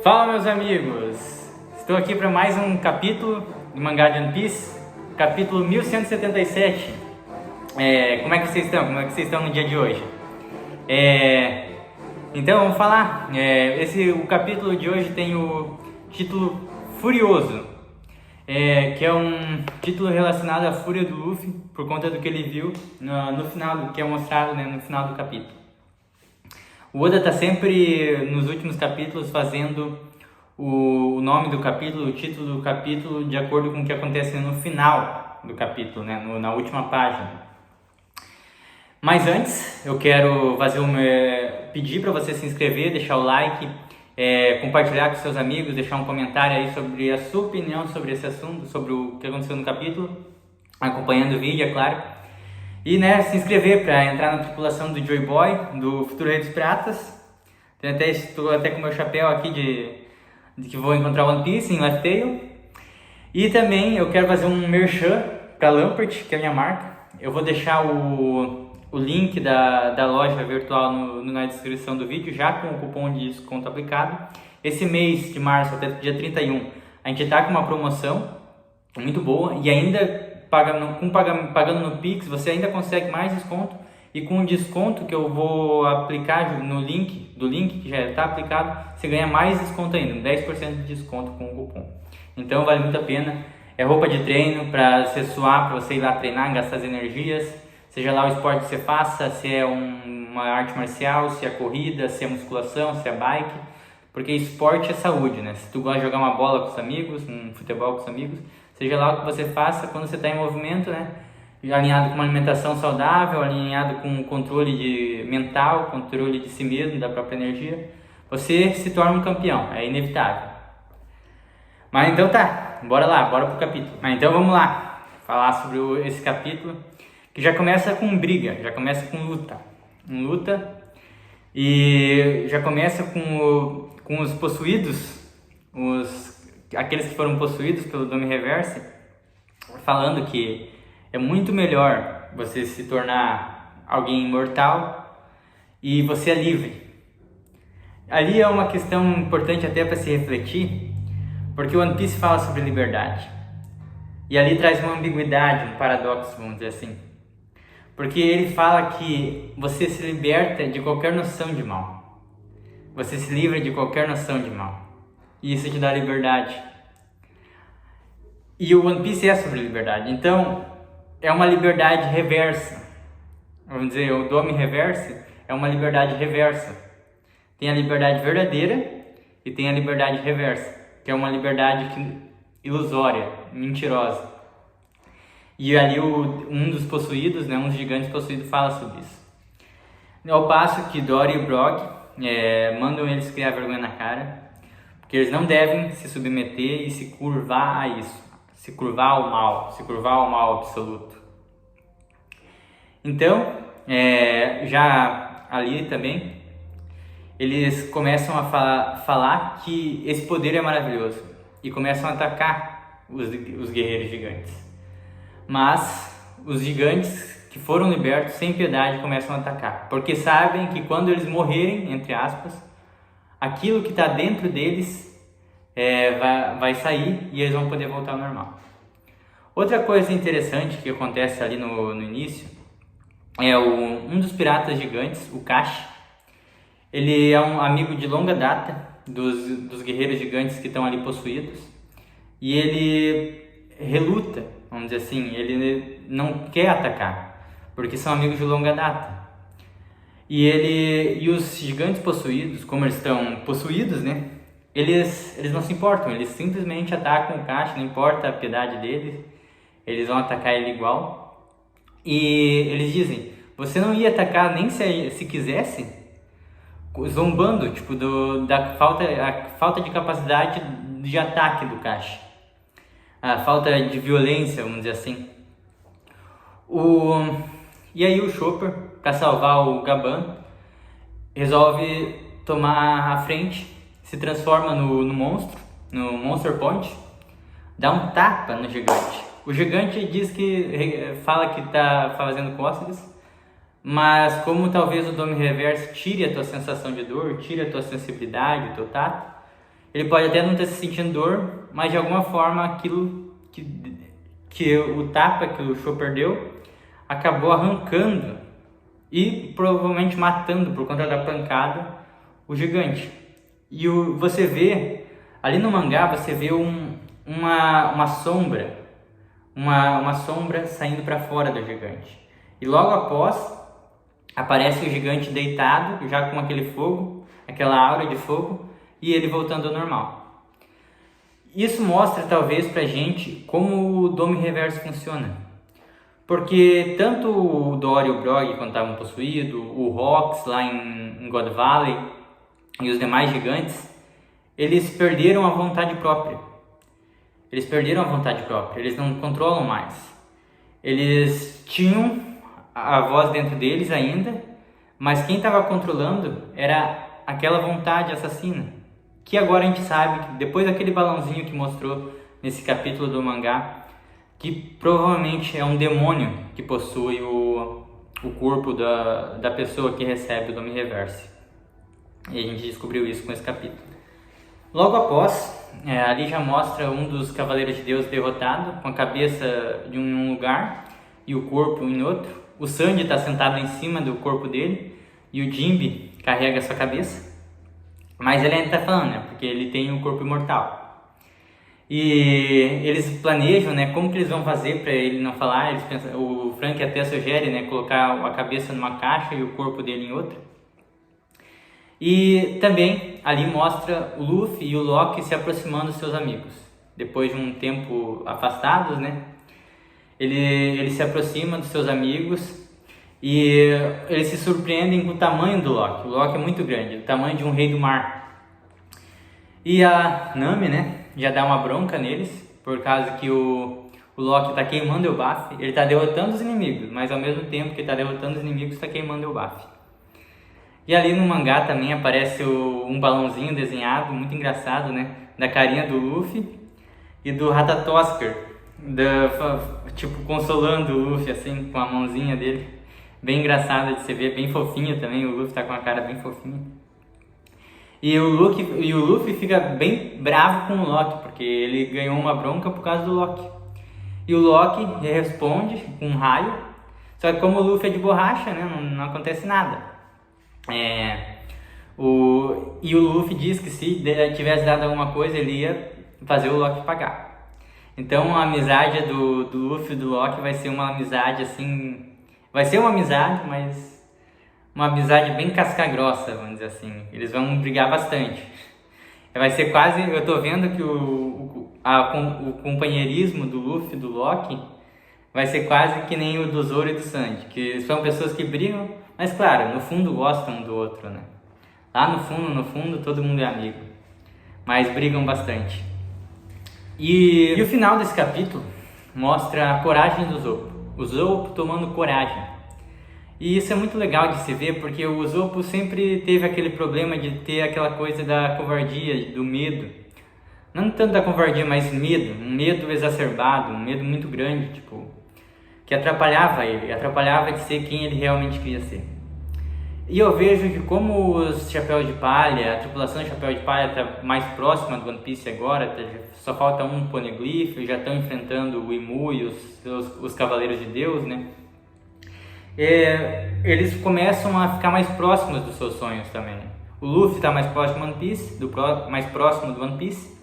Fala, meus amigos! Estou aqui para mais um capítulo do mangá de One Piece, capítulo 1177. Como é que vocês estão? Como é que vocês estão no dia de hoje? Então, vamos falar. O capítulo de hoje tem o título Furioso, que é um título relacionado à fúria do Luffy, por conta do que ele viu no final, que é mostrado, né, no final do capítulo. O Oda está sempre, nos últimos capítulos, fazendo o nome do capítulo, o título do capítulo, de acordo com o que acontece no final do capítulo, né? Na última página. Mas antes, eu quero pedir para você se inscrever, deixar o like, compartilhar com seus amigos, deixar um comentário aí sobre a sua opinião sobre esse assunto, sobre o que aconteceu no capítulo, acompanhando o vídeo, é claro. E se inscrever para entrar na tripulação do Joy Boy, do Futuro Rei dos Piratas. Estou até com o meu chapéu aqui de que vou encontrar One Piece em Laugh Tale. E também eu quero fazer um merchan para Lampert, que é a minha marca. Eu vou deixar o link da loja virtual na descrição do vídeo, já com o cupom de desconto aplicado. Esse mês de março até dia 31, a gente está com uma promoção muito boa e ainda pagando no Pix, você ainda consegue mais desconto, e com o desconto que eu vou aplicar do link que já está aplicado, você ganha mais desconto ainda, 10% de desconto com o cupom. Então vale muito a pena. É roupa de treino para você suar, para você ir lá treinar, gastar as energias, seja lá o esporte que você faça, se é uma arte marcial, se é corrida, se é musculação, se é bike, porque esporte é saúde, né? Se tu gosta de jogar uma bola com os amigos, um futebol com os amigos, seja lá o que você faça, quando você está em movimento, né? Alinhado com uma alimentação saudável, alinhado com um controle mental, controle de si mesmo, da própria energia, você se torna um campeão, é inevitável. Mas então tá, bora pro capítulo. Mas então vamos lá, falar sobre esse capítulo, que já começa com briga, já começa com luta, e já começa com os possuídos, aqueles que foram possuídos pelo Dome Reverse, falando que é muito melhor você se tornar alguém imortal e você é livre. Ali é uma questão importante até para se refletir, porque o One Piece fala sobre liberdade. E ali traz uma ambiguidade, um paradoxo, vamos dizer assim. Porque ele fala que você se liberta de qualquer noção de mal. Você se livra de qualquer noção de mal. E isso te dá liberdade. E o One Piece é sobre liberdade. Então, é uma liberdade reversa. Vamos dizer, o Dome Reverse é uma liberdade reversa. Tem a liberdade verdadeira e tem a liberdade reversa, que é uma liberdade ilusória, mentirosa. E ali um dos possuídos, um dos gigantes possuídos, fala sobre isso. Ao passo que Dory e Brock mandam eles criar vergonha na cara, porque eles não devem se submeter e se curvar a isso, se curvar ao mal absoluto. Então, já ali também, eles começam a falar que esse poder é maravilhoso e começam a atacar os guerreiros gigantes. Mas os gigantes que foram libertos sem piedade começam a atacar, porque sabem que quando eles morrerem, entre aspas, aquilo que está dentro deles vai sair e eles vão poder voltar ao normal. Outra coisa interessante que acontece ali no início é um dos piratas gigantes, o Kashi. Ele é um amigo de longa data dos guerreiros gigantes que estão ali possuídos, e ele reluta, vamos dizer assim, ele não quer atacar, porque são amigos de longa data. E os gigantes possuídos, como eles estão possuídos, eles não se importam, eles simplesmente atacam o Kashi, não importa a piedade deles, eles vão atacar ele igual. E eles dizem, você não ia atacar nem se quisesse, zombando da falta de capacidade de ataque do Kashi, a falta de violência, vamos dizer assim. E aí o Chopper, para salvar o Gaban, resolve tomar a frente, se transforma no monstro, no Monster Point, dá um tapa no gigante. O gigante fala que está fazendo cócegas, mas como talvez o Dome Reverse tire a tua sensação de dor, tire a tua sensibilidade, o teu tato, Ele pode até não estar se sentindo dor, mas de alguma forma aquilo que o tapa que o Chopper deu acabou arrancando e provavelmente matando por conta da pancada o gigante. E você vê, ali no mangá, você vê uma sombra, uma sombra saindo para fora do gigante. E logo após, aparece o gigante deitado, já com aquele fogo, aquela aura de fogo, e ele voltando ao normal. Isso mostra talvez pra gente como o Dome Reverso funciona. Porque tanto o Dory e o Brog, quando estavam possuídos, o Rox lá em God Valley e os demais gigantes, eles perderam a vontade própria. Eles não controlam mais. Eles tinham a voz dentro deles ainda, mas quem estava controlando era aquela vontade assassina. Que agora a gente sabe, que depois daquele balãozinho que mostrou nesse capítulo do mangá, que provavelmente é um demônio que possui o corpo da pessoa que recebe o Dome Reverso. E a gente descobriu isso com esse capítulo. Logo após, ali já mostra um dos Cavaleiros de Deus derrotado, com a cabeça em um lugar e o corpo em outro. O Sanji está sentado em cima do corpo dele e o Jinbe carrega a sua cabeça. Mas ele ainda está falando, né? Porque ele tem um corpo imortal. E eles planejam, né? Como que eles vão fazer para ele não falar. Eles pensam, o Frank até sugere, né? Colocar a cabeça numa caixa e o corpo dele em outra. E também ali mostra o Luffy e o Loki se aproximando dos seus amigos. Depois de um tempo afastados, né? Ele se aproxima dos seus amigos e eles se surpreendem com o tamanho do Loki. O Loki é muito grande, o tamanho de um rei do mar. E a Nami, né, já dá uma bronca neles, por causa que o Loki está queimando o Elbaf. Ele está derrotando os inimigos, mas ao mesmo tempo que está derrotando os inimigos, está queimando o Elbaf. E ali no mangá também aparece um balãozinho desenhado, muito engraçado, né, da carinha do Luffy e do Ratatoskr, tipo, consolando o Luffy, assim, com a mãozinha dele. Bem engraçada de se ver, bem fofinha também, o Luffy tá com a cara bem fofinha. E o Luffy fica bem bravo com o Loki, porque ele ganhou uma bronca por causa do Loki. E o Loki responde com um raio, só que como o Luffy é de borracha, né, não acontece nada. E o Luffy diz que se tivesse dado alguma coisa, ele ia fazer o Loki pagar. Então a amizade do Luffy e do Loki vai ser uma amizade assim... Vai ser uma amizade, mas uma amizade bem casca-grossa, vamos dizer assim. Eles vão brigar bastante. Vai ser quase... Eu tô vendo que o companheirismo do Luffy e do Loki vai ser quase que nem o do Zoro e do Sanji. Que são pessoas que brigam, mas claro, no fundo gostam um do outro, né? Lá no fundo, todo mundo é amigo. Mas brigam bastante. E o final desse capítulo mostra a coragem do Zoppo. O Zoppo tomando coragem. E isso é muito legal de se ver, porque o Zoppo sempre teve aquele problema de ter aquela coisa da covardia, do medo. Não tanto da covardia, mas medo. Um medo exacerbado, um medo muito grande, tipo, que atrapalhava ele. Atrapalhava de ser quem ele realmente queria ser. E eu vejo que como os Chapéus de Palha, a tripulação de Chapéu de Palha está mais próxima do One Piece agora, só falta um Poneglyph, já estão enfrentando o Imu e os Cavaleiros de Deus, né? Eles começam a ficar mais próximos dos seus sonhos também. O Luffy está mais próximo do One Piece, mais próximo do One Piece,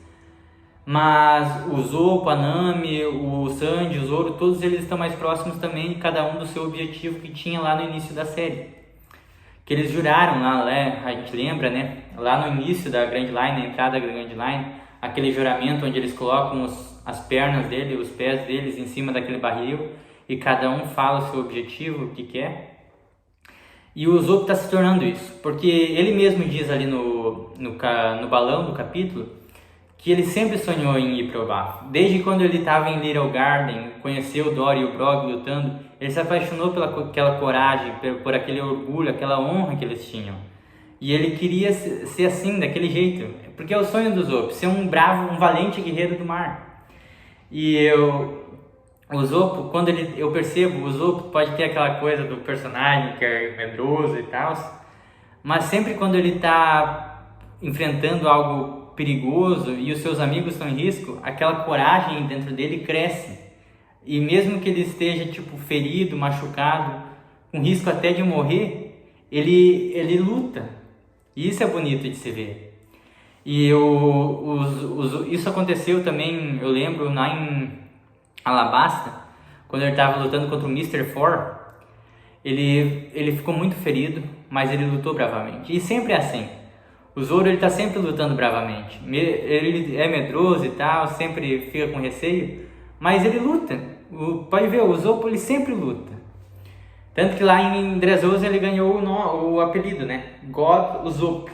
mas o Zoppo, a Nami, o Sanji, o Zoro, todos eles estão mais próximos também, cada um do seu objetivo que tinha lá no início da série. Que eles juraram lá, a gente lembra, né? Lá no início da Grand Line, na entrada da Grand Line, aquele juramento onde eles colocam as pernas dele, os pés deles em cima daquele barril e cada um fala o seu objetivo, o que quer. E o Zoppo está se tornando isso, porque ele mesmo diz ali no balão do capítulo que ele sempre sonhou em ir para o Elbaf. Desde quando ele estava em Little Garden, conheceu o Dory e o Brog lutando, ele se apaixonou pelaquela coragem, por aquele orgulho, aquela honra que eles tinham. E ele queria ser assim, daquele jeito. Porque é o sonho do Zoppo, ser um bravo, um valente guerreiro do mar. E o Zoppo, quando eu percebo, o Zoppo pode ter aquela coisa do personagem que é medroso e tal, mas sempre quando ele está enfrentando algo perigoso e os seus amigos estão em risco, aquela coragem dentro dele cresce. E mesmo que ele esteja tipo ferido, machucado, com risco até de morrer, ele luta. E isso é bonito de se ver. E isso aconteceu também, eu lembro, lá em Alabasta, quando ele estava lutando contra o Mr. Four. Ele ficou muito ferido, mas ele lutou bravamente. E sempre é assim. O Zoro ele está sempre lutando bravamente. Ele é medroso e tal, sempre fica com receio, mas ele luta. Pode ver, o Zoppo ele sempre luta. Tanto que lá em Dressrosa ele ganhou o apelido, né? God Usopp.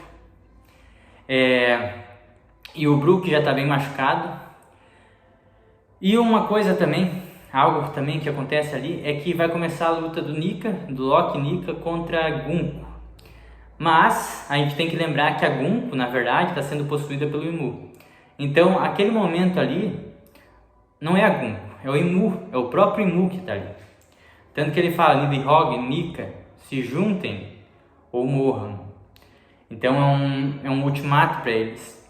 E o Brook já está bem machucado. E uma coisa também, algo também que acontece ali, é que vai começar a luta do Loki Nika contra Gunko. Mas a gente tem que lembrar que a Gunko, na verdade, está sendo possuída pelo Imu. Então, aquele momento ali, não é a Gunko, é o Imu, é o próprio Imu que está ali. Tanto que ele fala, Nidhogg e Nika, se juntem ou morram. Então é um ultimato para eles.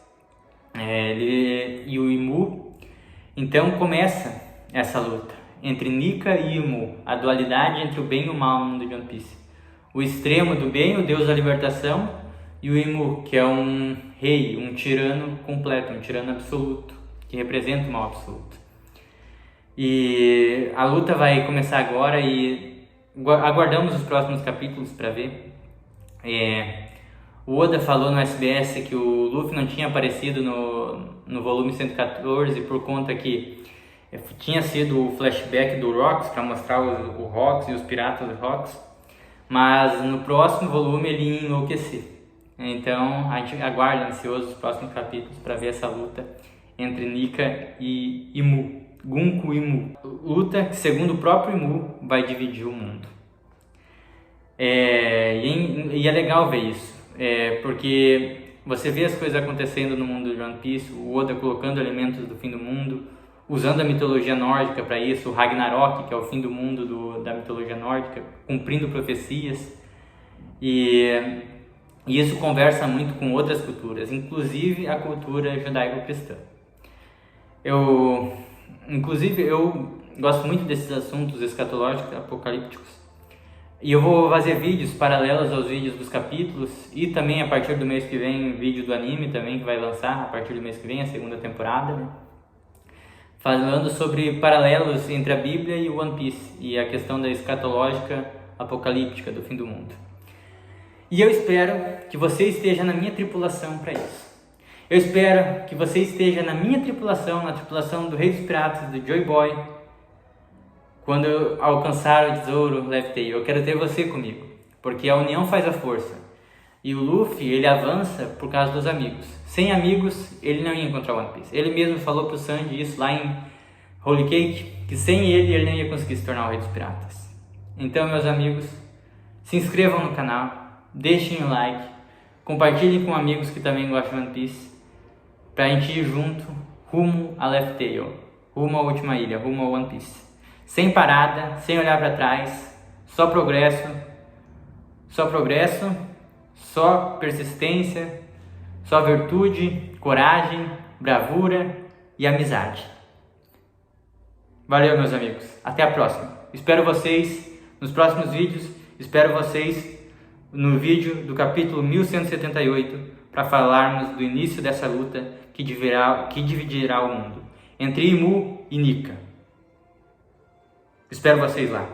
E o Imu, então começa essa luta entre Nika e Imu, a dualidade entre o bem e o mal no mundo de One Piece. O extremo do bem, o deus da libertação, e o Imu, que é um rei, um tirano completo, um tirano absoluto, que representa o mal absoluto. E a luta vai começar agora e aguardamos os próximos capítulos para ver. O Oda falou no SBS que o Luffy não tinha aparecido no volume 114 por conta que tinha sido o flashback do Rocks para mostrar o Rocks e os piratas do Rocks, mas no próximo volume ele ia enlouquecer. Então a gente aguarda ansioso os próximos capítulos para ver essa luta entre Nika e Imu, Gunko e Imu. Luta que, segundo o próprio Imu, vai dividir o mundo. E é legal ver isso, porque você vê as coisas acontecendo no mundo de One Piece, o Oda colocando elementos do fim do mundo, usando a mitologia nórdica para isso, o Ragnarok, que é o fim do mundo da mitologia nórdica, cumprindo profecias, e isso conversa muito com outras culturas, inclusive a cultura judaico-cristã. Eu gosto muito desses assuntos escatológicos, apocalípticos, e eu vou fazer vídeos paralelos aos vídeos dos capítulos, e também a partir do mês que vem vídeo do anime também, que vai lançar a partir do mês que vem, a segunda temporada, né? Falando sobre paralelos entre a Bíblia e o One Piece, e a questão da escatológica apocalíptica do fim do mundo. E eu espero que você esteja na minha tripulação para isso. Eu espero que você esteja na minha tripulação, na tripulação do Rei dos Piratas, do Joy Boy, quando eu alcançar o tesouro Laugh Tale. Eu quero ter você comigo, porque a união faz a força. E o Luffy, ele avança por causa dos amigos. Sem amigos, ele não ia encontrar One Piece. Ele mesmo falou pro Sanji isso lá em Holy Cake, que sem ele não ia conseguir se tornar o Rei dos Piratas. Então, meus amigos, se inscrevam no canal, deixem o like, compartilhem com amigos que também gostam de One Piece, pra gente ir junto, rumo a Laugh Tale, rumo à última ilha, rumo ao One Piece. Sem parada, sem olhar para trás, só progresso, só persistência, só virtude, coragem, bravura e amizade. Valeu, meus amigos. Até a próxima. Espero vocês nos próximos vídeos. Espero vocês no vídeo do capítulo 1178 para falarmos do início dessa luta que dividirá o mundo entre Imu e Nika. Espero vocês lá.